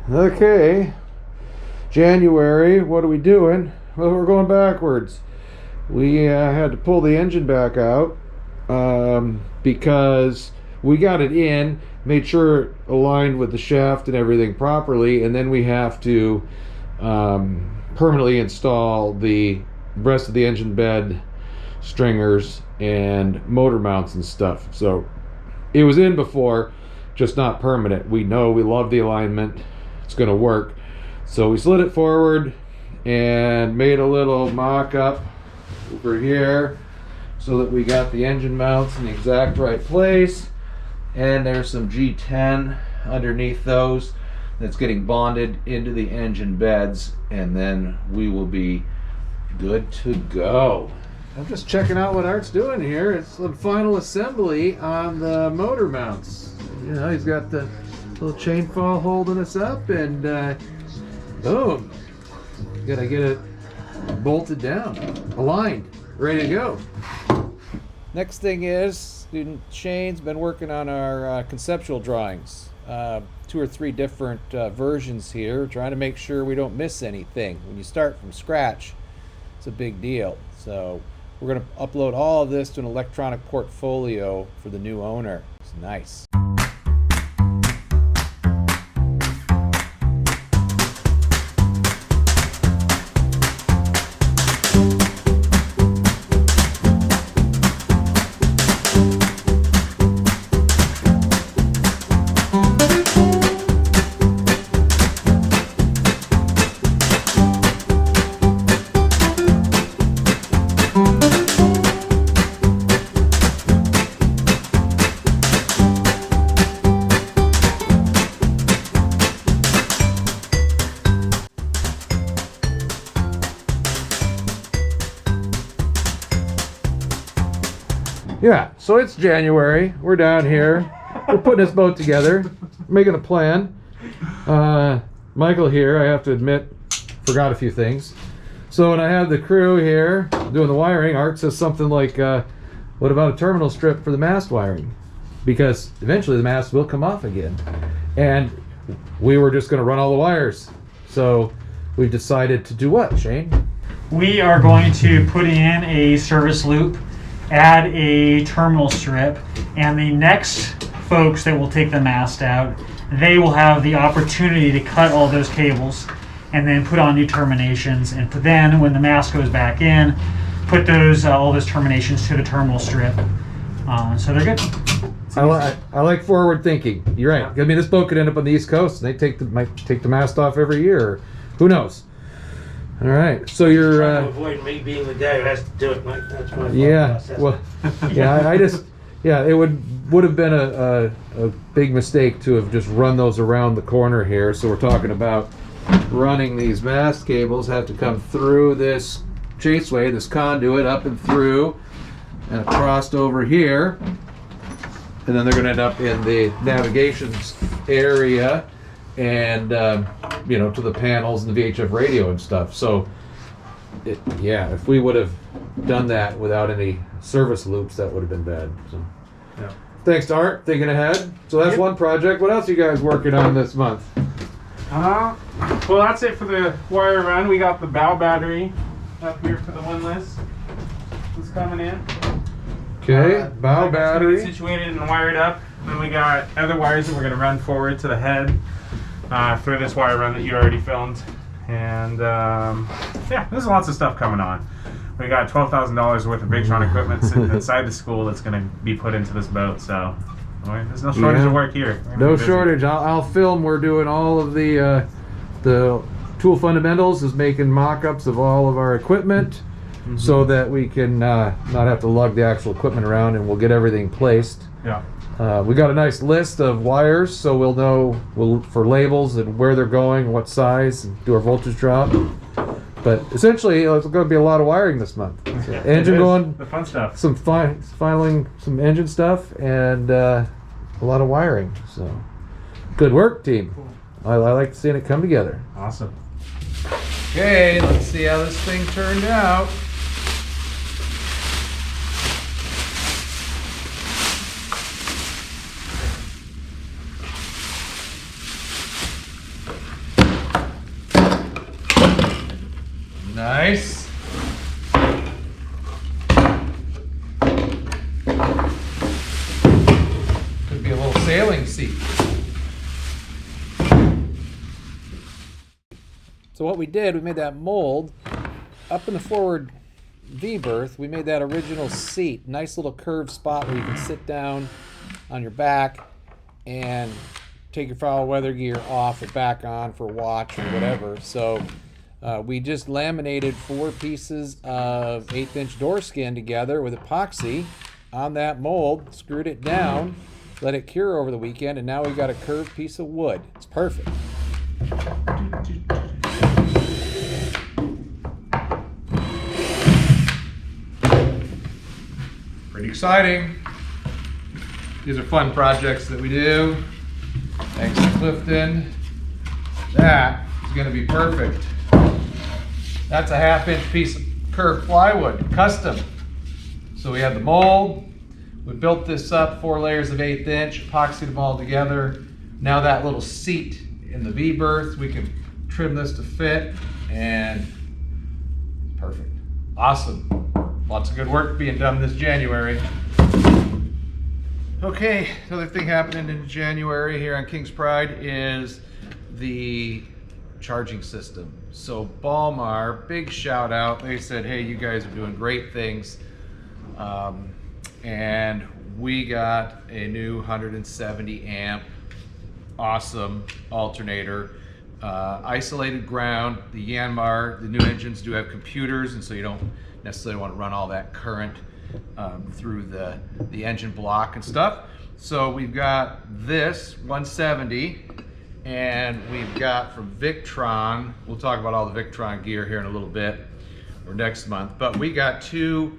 Okay, January, what are we doing? Well, we're going backwards. We had to pull the engine back out because we got it in, made sure it aligned with the shaft and everything properly, and then we have to permanently install the rest of the engine bed, stringers, and motor mounts and stuff. So it was in before, just not permanent. We know, we love the alignment, it's going to work. So we slid it forward and made a little mock-up over here so that we got the engine mounts in the exact right place. And there's some G10 underneath those that's getting bonded into the engine beds, and then we will be good to go. I'm just checking out what Art's doing here. It's the final assembly on the motor mounts. You know, he's got the little chain fall holding us up, and boom. Gotta get it bolted down, aligned, ready to go. Next thing is, student Shane's been working on our conceptual drawings. 2 or 3 different versions here, trying to make sure we don't miss anything. When you start from scratch, it's a big deal. So we're going to upload all of this to an electronic portfolio for the new owner. It's nice. Yeah, so it's January. We're down here. We're putting this boat together, making a plan. Michael here, I have to admit, forgot a few things. So when I have the crew here doing the wiring, Art says something like, what about a terminal strip for the mast wiring? Because eventually the mast will come off again. And we were just going to run all the wires. So we decided to do what, Shane? We are going to put in a service loop, add a terminal strip, and the next folks that will take the mast out, they will have the opportunity to cut all those cables and then put on new terminations, and then when the mast goes back in, put those all those terminations to the terminal strip. So they're good. I like forward thinking. You're right. I mean, this boat could end up on the East Coast and they might take the mast off every year, or who knows. All right, so you're trying to avoid me being the guy who has to do it, Mike. That's my process. Well, yeah, I just, yeah, it would have been a big mistake to have just run those around the corner here. So we're talking about running these mast cables have to come through this chaseway, this conduit, up and through and across over here, and then they're going to end up in the navigation area and you know, to the panels and the VHF radio and stuff. So yeah, if we would have done that without any service loops, that would have been bad. So yeah, thanks to Art thinking ahead. So that's one project. What else are you guys working on this month? Well, that's it for the wire run. We got the bow battery up here for the windlass. It's coming in. Okay, bow battery situated and wired up. Then we got other wires that we're going to run forward to the head through this wire run that you already filmed. And yeah, there's lots of stuff coming on. We got $12,000 worth of Victron equipment sitting inside the school that's going to be put into this boat. So there's no shortage of work here. No shortage. I'll film. We're doing all of the tool fundamentals, is making mock-ups of all of our equipment, so that we can not have to lug the actual equipment around, and we'll get everything placed. Yeah. We got a nice list of wires, so we'll know for labels and where they're going, what size, and do our voltage drop. But essentially, it's going to be a lot of wiring this month. So engine going, the fun stuff. some filing, some engine stuff, and a lot of wiring. So good work, team. Cool. I like seeing it come together. Awesome. Okay, let's see how this thing turned out. nice. Could be a little sailing seat. So what we did, we made that mold up in the forward V berth. We made that original seat, nice little curved spot where you can sit down on your back and take your foul weather gear off or back on for watch or whatever. So we just laminated 4 pieces of 1/8" door skin together with epoxy on that mold, screwed it down, let it cure over the weekend, and now we got a curved piece of wood. It's perfect. Pretty exciting. These are fun projects that we do. Thanks to Clifton. That is going to be perfect. That's a 1/2" piece of curved plywood, custom. So we had the mold. We built this up, 4 layers of 1/8", epoxied them all together. Now that little seat in the V berth, we can trim this to fit, and it's perfect. Awesome. Lots of good work being done this January. Okay, another thing happening in January here on King's Pride is the charging system. So Balmar, big shout out. They said, hey, you guys are doing great things. And we got a new 170 amp, awesome alternator. Isolated ground. The Yanmar, the new engines do have computers, and so you don't necessarily want to run all that current through the engine block and stuff. So we've got this 170, and we've got from Victron, we'll talk about all the Victron gear here in a little bit or next month, but we got 2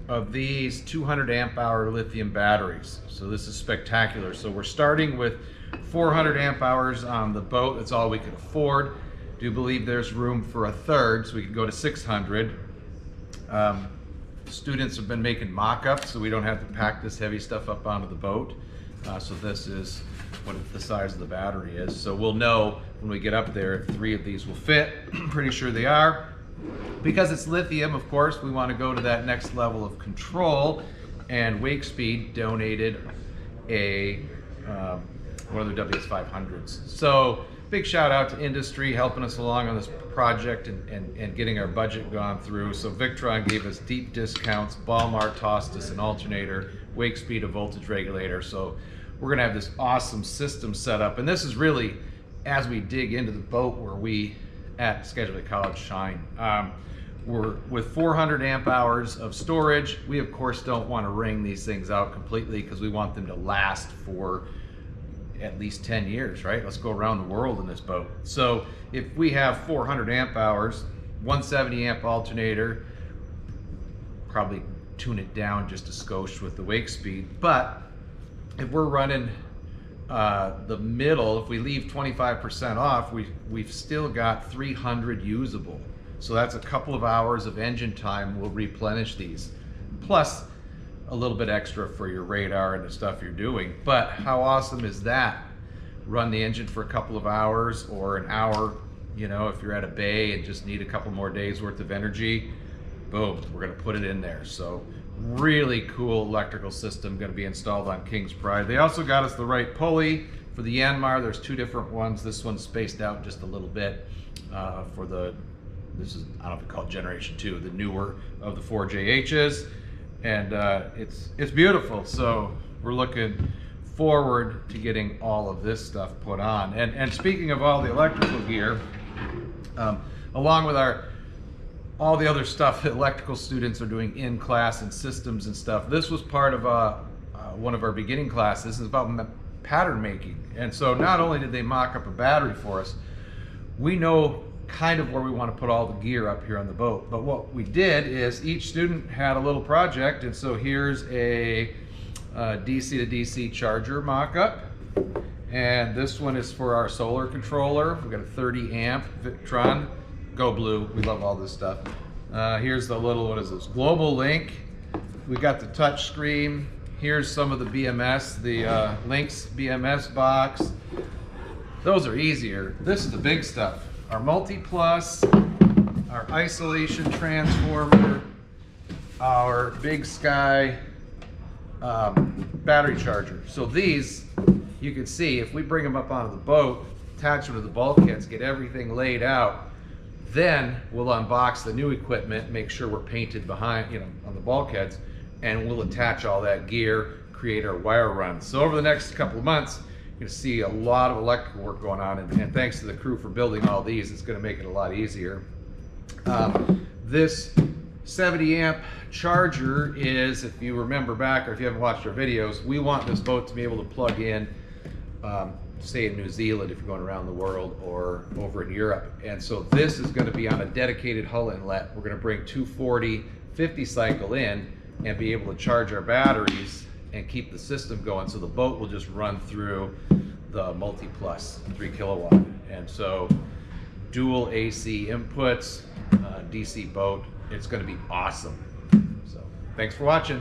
of these 200 amp hour lithium batteries. So this is spectacular. So we're starting with 400 amp hours on the boat. That's all we can afford. Do believe there's room for a third, so we can go to 600. Students have been making mock-ups, so we don't have to pack this heavy stuff up onto the boat. So this is what the size of the battery is. So we'll know when we get up there if 3 of these will fit. I'm pretty sure they are. Because it's lithium, of course, we want to go to that next level of control, and Wakespeed donated a one of their WS500s. So big shout out to industry helping us along on this project and getting our budget gone through. So Victron gave us deep discounts, Balmar tossed us an alternator, Wakespeed a voltage regulator. So we're gonna have this awesome system set up. And this is really, as we dig into the boat where we at Skagit College shine. We're with 400 amp hours of storage. We of course don't want to wring these things out completely because we want them to last for at least 10 years, right? Let's go around the world in this boat. So if we have 400 amp hours, 170 amp alternator, probably tune it down just a skosh with the Wakespeed. But if we're running the middle, if we leave 25% off, we've still got 300 usable. So that's a couple of hours of engine time. We'll replenish these. Plus a little bit extra for your radar and the stuff you're doing. But how awesome is that? Run the engine for a couple of hours or an hour, you know, if you're at a bay and just need a couple more days worth of energy, boom, we're gonna put it in there. So really cool electrical system gonna be installed on King's Pride. They also got us the right pulley for the Yanmar. There's 2 different ones. This one's spaced out just a little bit for the, this is, I don't know if it's called Generation 2, the newer of the 4JHs. And it's beautiful. So we're looking forward to getting all of this stuff put on. And speaking of all the electrical gear, along with all the other stuff that electrical students are doing in class and systems and stuff, this was part of one of our beginning classes. It's about pattern making. And so not only did they mock up a battery for us, we know kind of where we want to put all the gear up here on the boat. But what we did is each student had a little project, and so here's a DC to DC charger mock-up, and this one is for our solar controller. We've got a 30 amp Victron. Go blue, we love all this stuff. Here's the little, what is this, Global Link. We got the touch screen. Here's some of the BMS, the Lynx BMS box. Those are easier. This is the big stuff. Our Multi Plus our isolation transformer, our Big Sky battery charger. So these, you can see, if we bring them up onto the boat, attach them to the bulkheads, get everything laid out, then we'll unbox the new equipment, make sure we're painted behind, on the bulkheads, and we'll attach all that gear, create our wire runs. So over the next couple of months, you're going to see a lot of electrical work going on, and thanks to the crew for building all these, it's going to make it a lot easier. This 70 amp charger is, if you remember back, or if you haven't watched our videos, we want this boat to be able to plug in, say in New Zealand if you're going around the world, or over in Europe. And so this is going to be on a dedicated hull inlet. We're going to bring 240 50 cycle in and be able to charge our batteries and keep the system going, so the boat will just run through the multi-plus 3 kilowatt. And so dual AC inputs, DC boat, it's going to be awesome. So thanks for watching.